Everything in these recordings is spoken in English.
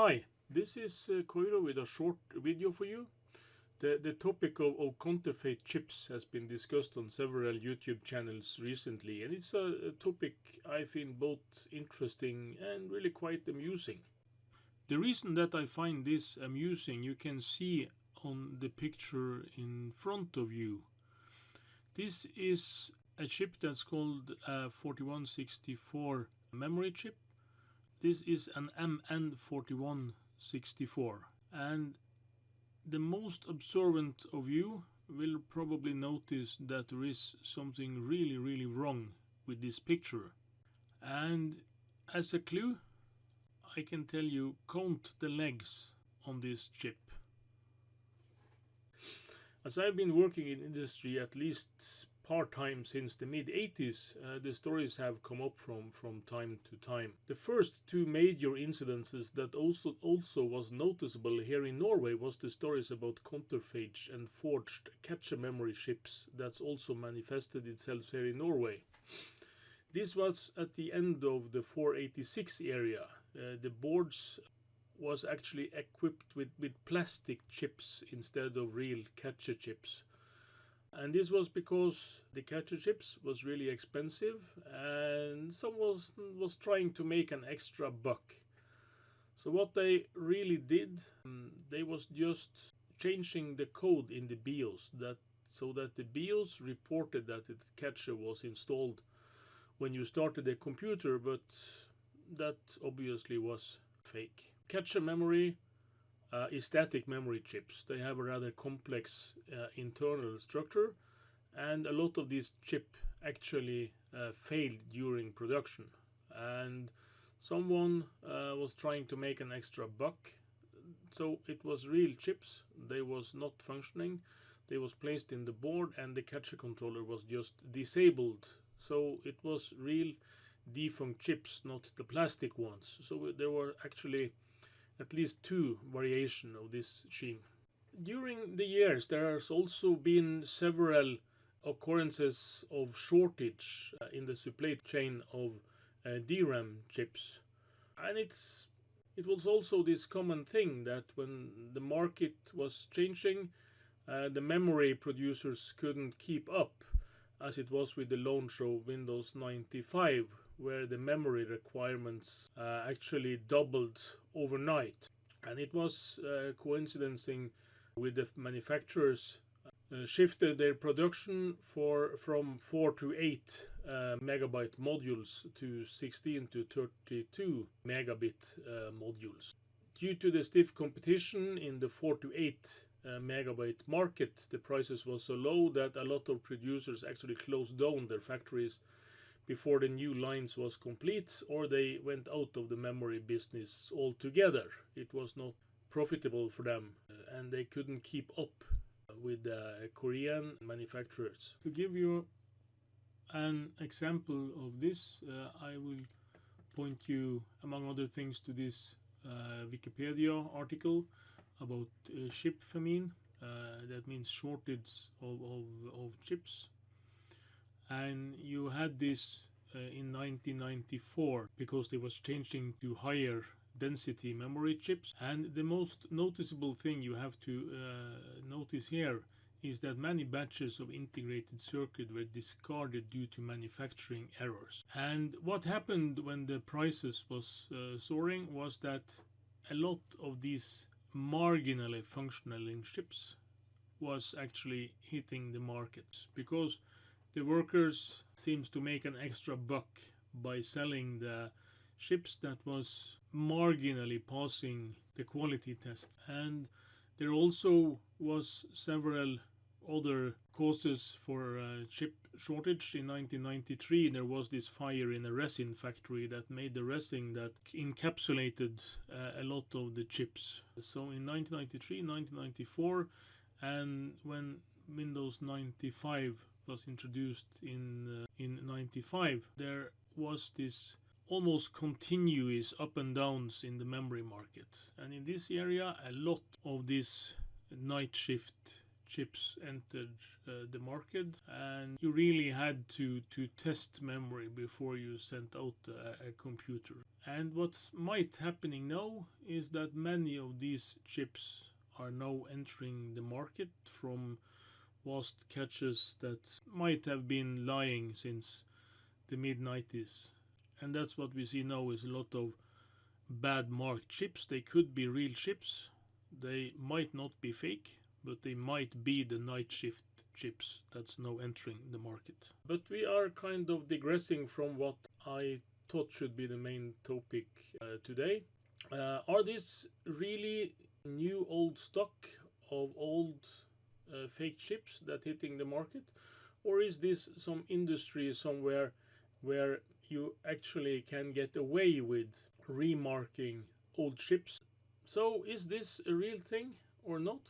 Hi, this is Koiro with a short video for you. The topic of counterfeit chips has been discussed on several YouTube channels recently, and it's a topic I find both interesting and really quite amusing. The reason that I find this amusing, you can see on the picture in front of you. This is a chip that's called a 4164 memory chip. This is an MN4164, and the most observant of you will probably notice that there is something really wrong with this picture. And as a clue, I can tell you, count the legs on this chip. As I've been working in industry at least part-time since the mid-80s, the stories have come up from time to time. The first two major incidences that also was noticeable here in Norway was the stories about counterfeit and forged cache memory chips that's also manifested itself here in Norway. This was at the end of the 486 area. The boards was actually equipped with plastic chips instead of real cache chips. And this was because the cache chips was really expensive and someone was trying to make an extra buck. So what they really did, they was just changing the code in the BIOS so that the BIOS reported that the cache was installed when you started the computer, but that obviously was fake. Cache memory is static memory chips. They have a rather complex internal structure, and a lot of these chips actually failed during production. And someone was trying to make an extra buck, so it was real chips. They was not functioning. They was placed in the board, and the cache controller was just disabled. So it was real defunct chips, not the plastic ones. So there were actually at least two variations of this scheme. During the years, there has also been several occurrences of shortage in the supply chain of DRAM chips, and it was also this common thing that when the market was changing, the memory producers couldn't keep up, as it was with the launch of Windows 95, where the memory requirements actually doubled overnight. And it was coinciding with the manufacturers shifted their production from 4 to 8 megabyte modules to 16 to 32 megabit modules. Due to the stiff competition in the 4 to 8 megabyte market, the prices was so low that a lot of producers actually closed down their factories before the new lines was complete, or they went out of the memory business altogether. It was not profitable for them, and they couldn't keep up with the Korean manufacturers. To give you an example of this, I will point you, among other things, to this Wikipedia article about chip famine. That means shortage of chips. And you had this in 1994 because they was changing to higher density memory chips. And the most noticeable thing you have to notice here is that many batches of integrated circuit were discarded due to manufacturing errors. And what happened when the prices was soaring was that a lot of these marginally functioning chips was actually hitting the market, because the workers seems to make an extra buck by selling the chips that was marginally passing the quality test. And there also was several other causes for chip shortage. In 1993 there was this fire in a resin factory that made the resin that encapsulated a lot of the chips. So in 1993, 1994, and when Windows 95 was introduced in 95, there was this almost continuous up and downs in the memory market. And in this area, a lot of these night shift chips entered the market, and you really had to test memory before you sent out a computer. And what's might happening now is that many of these chips are now entering the market from vast catches that might have been lying since the mid-90s. And that's what we see now is a lot of bad marked chips. They could be real chips, they might not be fake, but they might be the night shift chips that's now entering the market. But we are kind of digressing from what I thought should be the main topic today. Are these really new old stock of old fake chips that hitting the market, or is this some industry somewhere where you actually can get away with remarking old chips? So is this a real thing or not?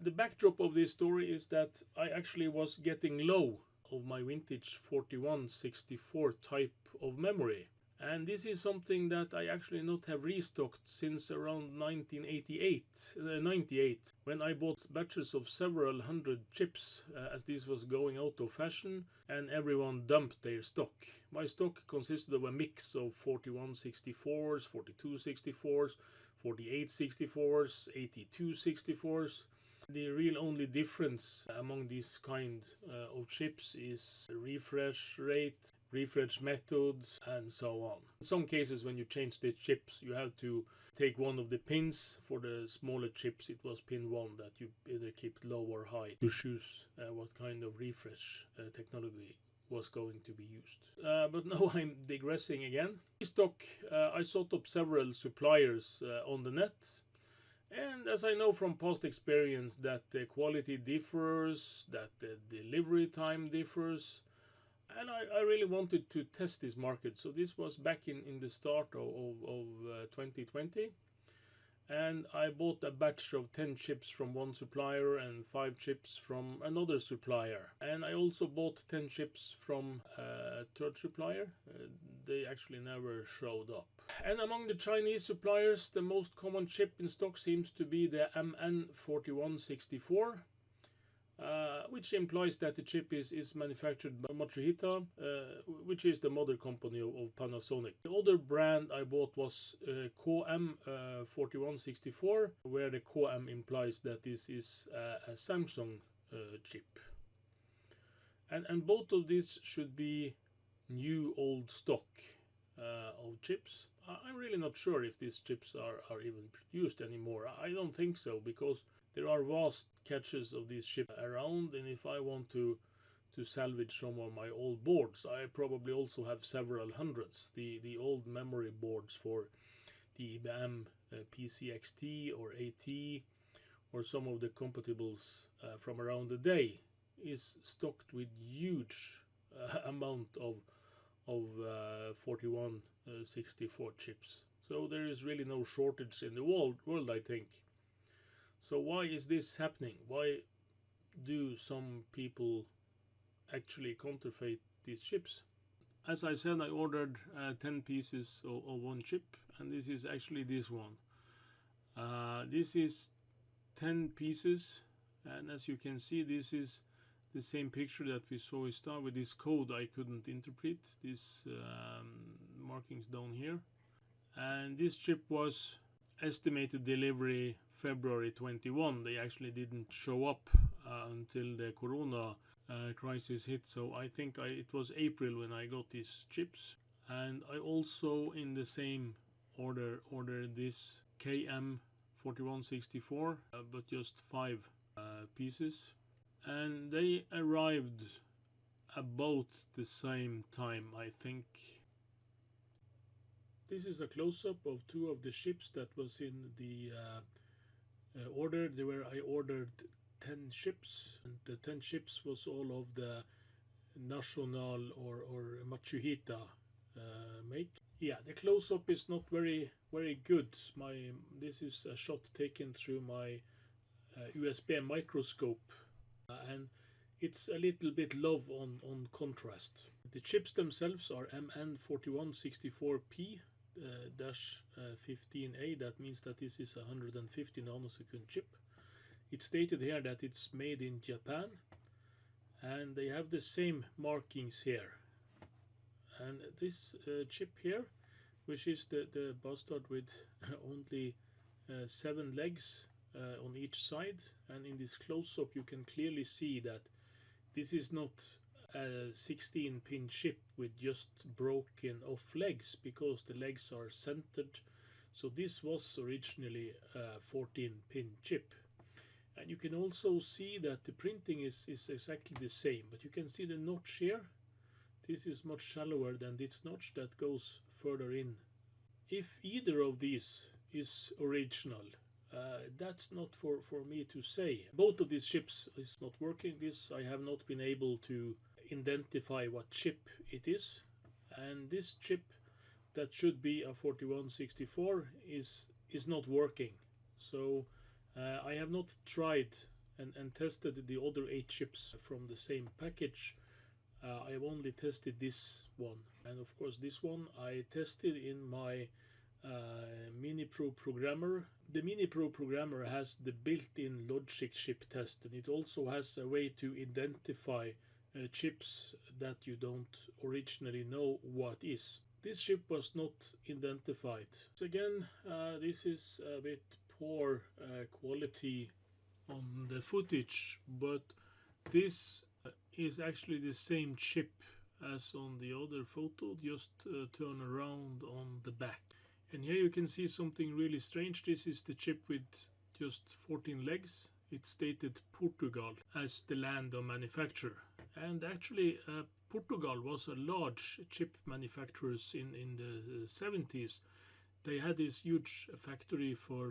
The backdrop of this story is that I actually was getting low of my vintage 4164 type of memory. And this is something that I actually not have restocked since around 98, when I bought batches of several hundred chips as this was going out of fashion and everyone dumped their stock. My stock consisted of a mix of 4164s, 4264s, 4864s, 8264s. The real only difference among these kind of chips is refresh rate, refresh methods, and so on. In some cases, when you change the chips, you have to take one of the pins. For the smaller chips, it was pin 1 that you either keep low or high to choose what kind of refresh technology was going to be used. But now I'm digressing again. Stock, I sought up several suppliers on the net. And as I know from past experience that the quality differs, that the delivery time differs, and I really wanted to test this market. So this was back in the start of 2020. And I bought a batch of 10 chips from one supplier and 5 chips from another supplier. And I also bought 10 chips from a third supplier. They actually never showed up. And among the Chinese suppliers, the most common chip in stock seems to be the MN4164. Which implies that the chip is manufactured by Matsuhita, which is the mother company of Panasonic. The other brand I bought was KM4164, where the KM implies that this is a Samsung chip. And both of these should be new old stock of chips. I'm really not sure if these chips are even produced anymore. I don't think so, because there are vast catches of these chips around, and if I want to salvage some of my old boards, I probably also have several hundreds. The old memory boards for the IBM PCXT or AT, or some of the compatibles from around the day, is stocked with huge amount of 4164 chips. So there is really no shortage in the world, I think. So why is this happening? Why do some people actually counterfeit these chips? As I said, I ordered 10 pieces of one chip, and this is actually this one. This is 10 pieces, and as you can see, this is the same picture that we saw in start with this code I couldn't interpret, these markings down here. And this chip was estimated delivery February 21. They actually didn't show up until the corona crisis hit, so I think it was April when I got these chips. And I also, in the same order, ordered this KM4164, but just 5 pieces. And they arrived about the same time, I think. This is a close-up of 2 of the chips that was in the order. I ordered 10 chips, and the 10 chips was all of the National or Matsuhita make. Yeah, the close-up is not very good. This is a shot taken through my USB microscope, and it's a little bit low on contrast. The chips themselves are MN4164P -15A. That means that this is a 150 nanosecond chip. It's stated here that it's made in Japan, and they have the same markings here. And this chip here, which is the bastard with only 7 legs on each side, and in this close-up you can clearly see that this is not a 16-pin chip with just broken off legs, because the legs are centered. So this was originally a 14-pin chip. And you can also see that the printing is exactly the same, but you can see the notch here. This is much shallower than this notch that goes further in. If either of these is original, that's not for me to say. Both of these chips is not working. This I have not been able to identify what chip it is, and this chip that should be a 4164 is not working. So I have not tried and tested the other 8 chips from the same package. I have only tested this one, and of course this one I tested in my Mini Pro programmer. The Mini Pro programmer has the built-in logic chip test, and it also has a way to identify chips that you don't originally know what is. This chip was not identified. So again, this is a bit poor quality on the footage, but this is actually the same chip as on the other photo, just turn around on the back. And here you can see something really strange. This is the chip with just 14 legs. It's stated Portugal as the land of manufacture. And actually Portugal was a large chip manufacturer in the 70s. They had this huge factory for,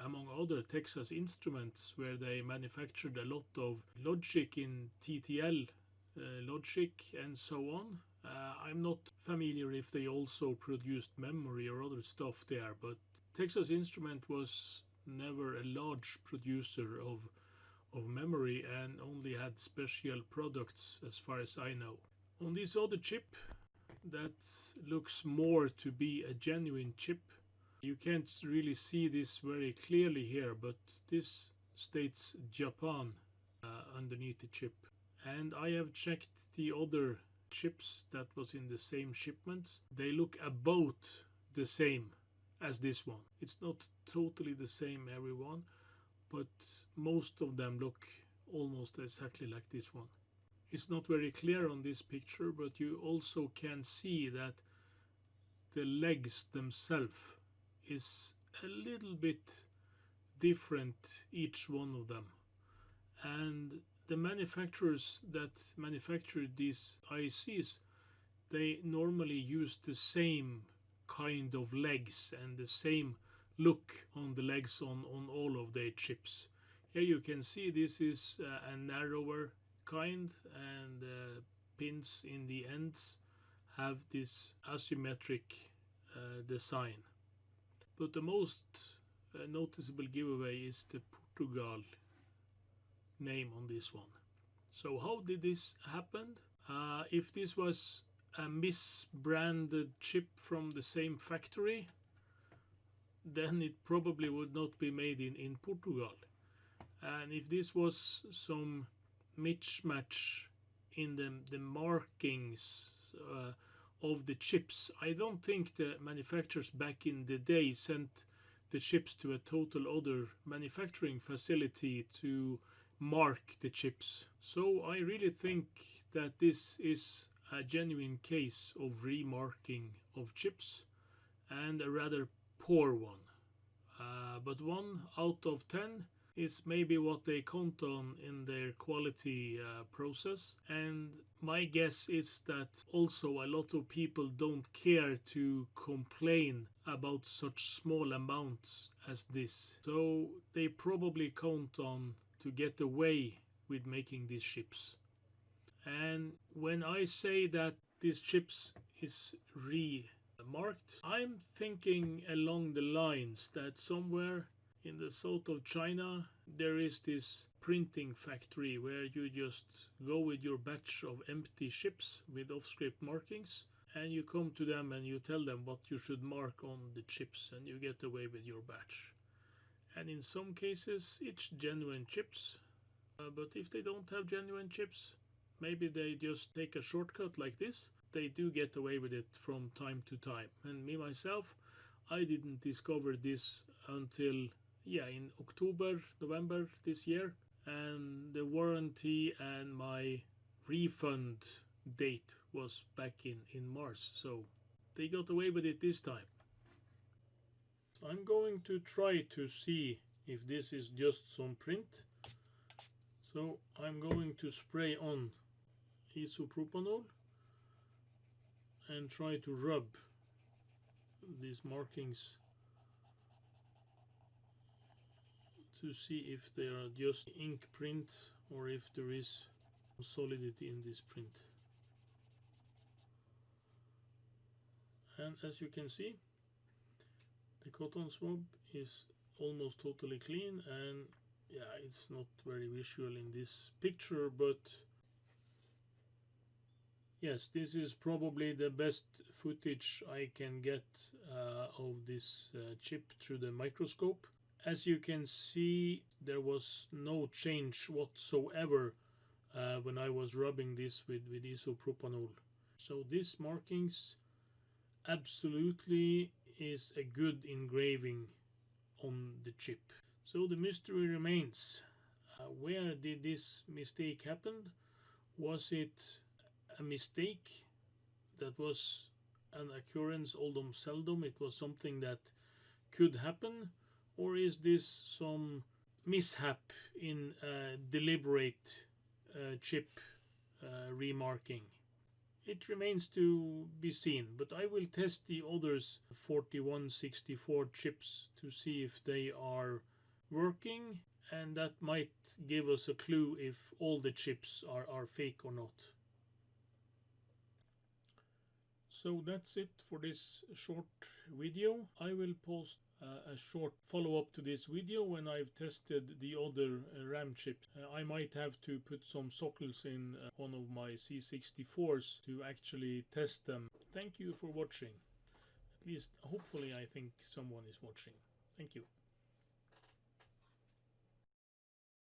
among other, Texas Instruments, where they manufactured a lot of logic in TTL logic and so on. I'm not familiar if they also produced memory or other stuff there, but Texas Instrument was never a large producer of memory and only had special products as far as I know. On this other chip that looks more to be a genuine chip, you can't really see this very clearly here, but this states Japan underneath the chip. And I have checked the other chips that was in the same shipments. They look about the same as this one. It's not totally the same everyone, but most of them look almost exactly like this one. It's not very clear on this picture, but you also can see that the legs themselves is a little bit different, each one of them. And the manufacturers that manufacture these ICs, they normally use the same kind of legs and the same look on the legs on all of their chips. Here you can see this is a narrower kind, and pins in the ends have this asymmetric design. But the most noticeable giveaway is the Portugal name on this one. So how did this happen? If this was a misbranded chip from the same factory, then it probably would not be made in Portugal. And if this was some mismatch in the markings of the chips, I don't think the manufacturers back in the day sent the chips to a total other manufacturing facility to mark the chips. So I really think that this is a genuine case of remarking of chips, and a rather poor one. But 1 out of 10 is maybe what they count on in their quality process. And my guess is that also a lot of people don't care to complain about such small amounts as this. So they probably count on to get away with making these chips. And when I say that these chips is remarked, I'm thinking along the lines that somewhere in the south of China there is this printing factory where you just go with your batch of empty chips with off-script markings, and you come to them and you tell them what you should mark on the chips, and you get away with your batch. and in some cases it's genuine chips. But if they don't have genuine chips, maybe they just take a shortcut like this. They do get away with it from time to time. And me myself, I didn't discover this until in October, November this year, and the warranty and my refund date was back in March, so they got away with it this time. I'm going to try to see if this is just some print. So I'm going to spray on isopropanol and try to rub these markings to see if they are just ink print or if there is solidity in this print. And as you can see, the cotton swab is almost totally clean, and it's not very visual in this picture, but yes, this is probably the best footage I can get of this chip through the microscope. As you can see, there was no change whatsoever when I was rubbing this with isopropanol. So these markings absolutely is a good engraving on the chip. So the mystery remains. Where did this mistake happen? Was it a mistake that was an occurrence, although seldom it was something that could happen? Or is this some mishap in deliberate chip remarking? It remains to be seen, but I will test the others 4164 chips to see if they are working, and that might give us a clue if all the chips are fake or not. So that's it for this short video. I will post a short follow-up to this video when I've tested the other RAM chips. I might have to put some sockets in one of my C64s to actually test them. Thank you for watching. At least, hopefully, I think someone is watching. Thank you.